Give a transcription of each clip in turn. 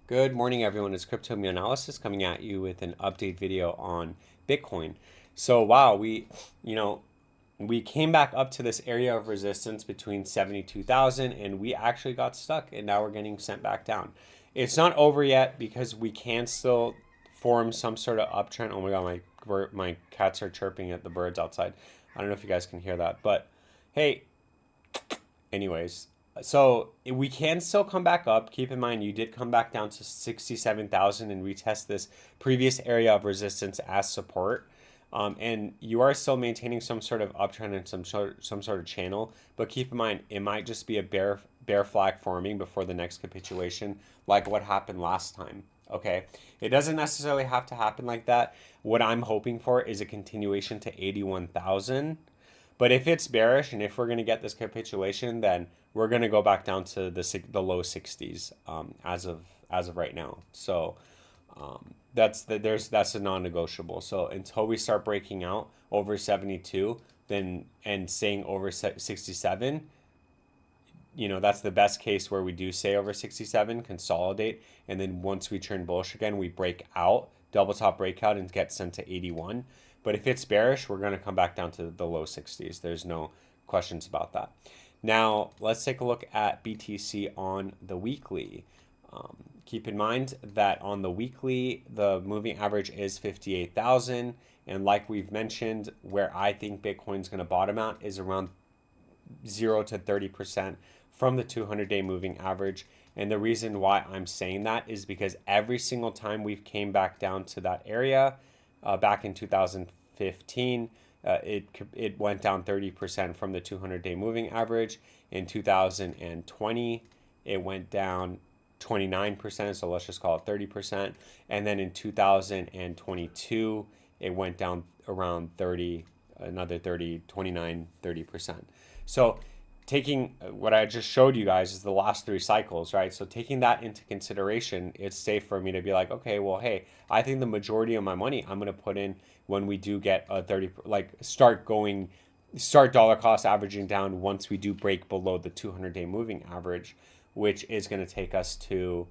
Good morning, everyone. It's Crypto Analysis coming at you with an update video on Bitcoin. So, wow, you know, we came back up to this area of resistance between 72,000 and we actually got stuck and now we're getting sent back down. It's not over yet because we can still form some sort of uptrend. Oh my God, my cats are chirping at the birds outside. I don't know if you guys can hear that, but hey, anyways, so we can still come back up. Keep in mind, you did come back down to 67,000 and retest this previous area of resistance as support. And you are still maintaining some sort of uptrend and some sort of channel. But keep in mind, it might just be a bear flag forming before the next capitulation, like what happened last time. Okay, it doesn't necessarily have to happen like that. What I'm hoping for is a continuation to 81,000, but if it's bearish and if we're going to get this capitulation, then we're going to go back down to the low 60s as of right now. So that's a non-negotiable. So until we start breaking out over 72, then and staying over 67, that's the best case where we do stay over 67, consolidate, and then once we turn bullish again, we break out, double top breakout, and get sent to 81. But if it's bearish, we're going to come back down to the low 60s. There's no questions about that. Now, let's take a look at BTC on the weekly. Keep in mind that on the weekly, the moving average is 58,000. And like we've mentioned, where I think Bitcoin's going to bottom out is around 0 to 30% from the 200-day moving average. And the reason why I'm saying that is because every single time we've came back down to that area, back in 2015, it went down 30% from the 200-day moving average. In 2020, it went down 29%, so let's just call it 30%. And then in 2022, it went down around 30, another 30, 29, 30%. So taking what I just showed you guys is the last three cycles, right? So taking that into consideration, it's safe for me to be like, okay, well, hey, I think the majority of my money I'm going to put in when we do get a 30, like start dollar cost averaging down once we do break below the 200-day moving average, which is going to take us to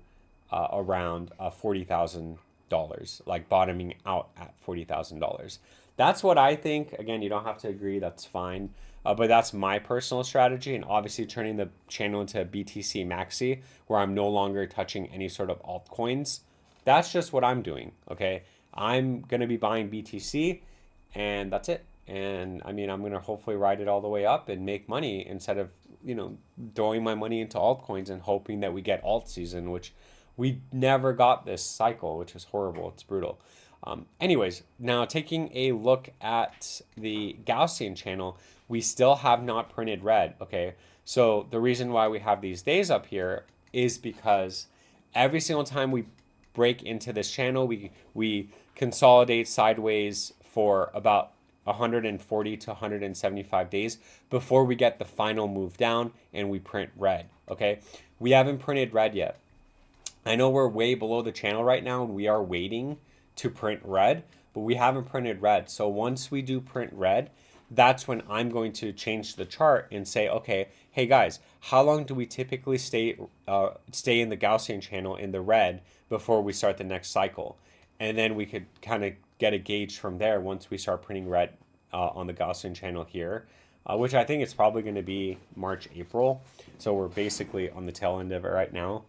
around $40,000, like bottoming out at $40,000. That's what I think. Again, you don't have to agree. That's fine. But that's my personal strategy. And obviously, turning the channel into BTC Maxi, where I'm no longer touching any sort of altcoins, that's just what I'm doing. Okay. I'm going to be buying BTC, and that's it. And I mean, I'm going to hopefully ride it all the way up and make money instead of, throwing my money into altcoins and hoping that we get alt season, which we never got this cycle, which is horrible. It's brutal. Anyways, now taking a look at the Gaussian channel, we still have not printed red. Okay, so the reason why we have these days up here is because every single time we break into this channel, we consolidate sideways for about 140 to 175 days before we get the final move down and we print red. Okay, we haven't printed red yet. I know we're way below the channel right now and we are waiting to print red, but we haven't printed red. So once we do print red, that's when I'm going to change the chart and say, okay, hey guys, how long do we typically stay in the Gaussian channel in the red before we start the next cycle? And then we could kind of get a gauge from there once we start printing red on the Gaussian channel here, which I think it's probably going to be March, April. So we're basically on the tail end of it right now,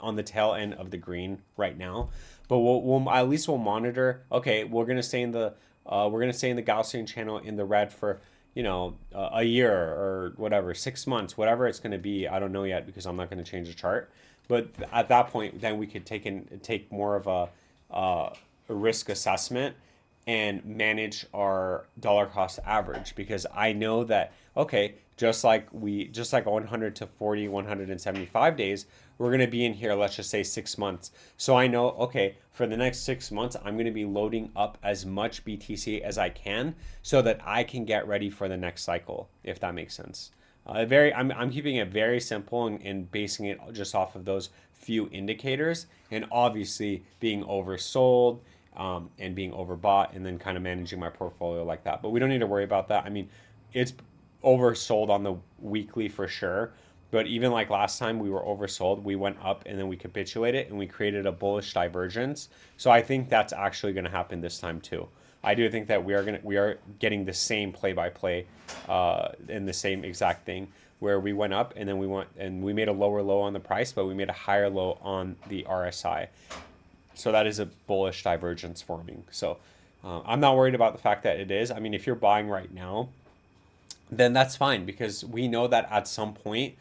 on the tail end of the green right now. But we'll at least we'll monitor. Okay, we're gonna stay in the Gaussian channel in the red for a year or whatever, 6 months, whatever it's gonna be. I don't know yet because I'm not gonna change the chart. But at that point, then we could take more of a risk assessment and manage our dollar cost average, because I know that, okay, just like 100 to 40, 175 days, we're going to be in here, let's just say 6 months. So I know, okay, for the next 6 months, I'm going to be loading up as much BTC as I can so that I can get ready for the next cycle, if that makes sense. I'm keeping it very simple and basing it just off of those few indicators, and obviously being oversold and being overbought, and then kind of managing my portfolio like that. But we don't need to worry about that. I mean, it's oversold on the weekly for sure, But even like last time we were oversold, we went up and then we capitulated and we created a bullish divergence. So I think that's actually going to happen this time too. I do think that we are getting the same play by play in the same exact thing where we went up and then we made a lower low on the price, but we made a higher low on the RSI. So that is a bullish divergence forming. So I'm not worried about the fact that it is. I mean, if you're buying right now, then that's fine because we know that at some point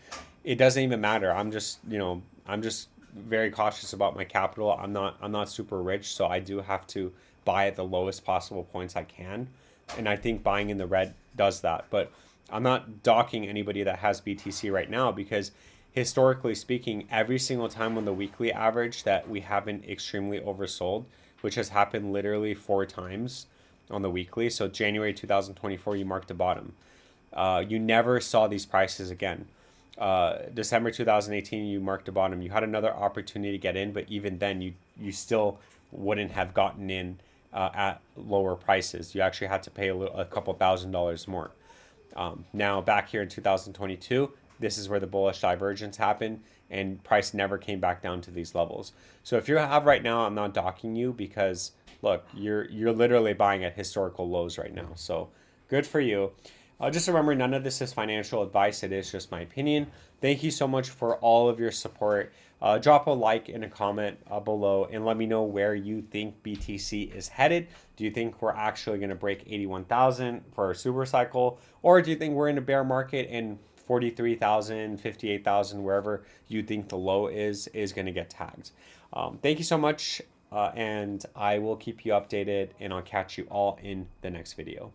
it doesn't even matter. I'm just very cautious about my capital. I'm not super rich, so I do have to buy at the lowest possible points I can. And I think buying in the red does that. But I'm not docking anybody that has BTC right now because historically speaking, every single time on the weekly average that we haven't extremely oversold, which has happened literally 4 times on the weekly. So January 2024, you marked the bottom. You never saw these prices again. December 2018, you marked the bottom. You had another opportunity to get in, but even then, you still wouldn't have gotten in at lower prices. You actually had to pay a couple $1,000s more. Now back here in 2022, this is where the bullish divergence happened, and price never came back down to these levels. So if you have right now, I'm not docking you because look, you're literally buying at historical lows right now. So good for you. Just remember, none of this is financial advice. It is just my opinion. Thank you so much for all of your support. Drop a like and a comment below and let me know where you think BTC is headed. Do you think we're actually going to break 81,000 for our super cycle? Or do you think we're in a bear market and 43,000, 58,000, wherever you think the low is going to get tagged? Thank you so much. And I will keep you updated and I'll catch you all in the next video.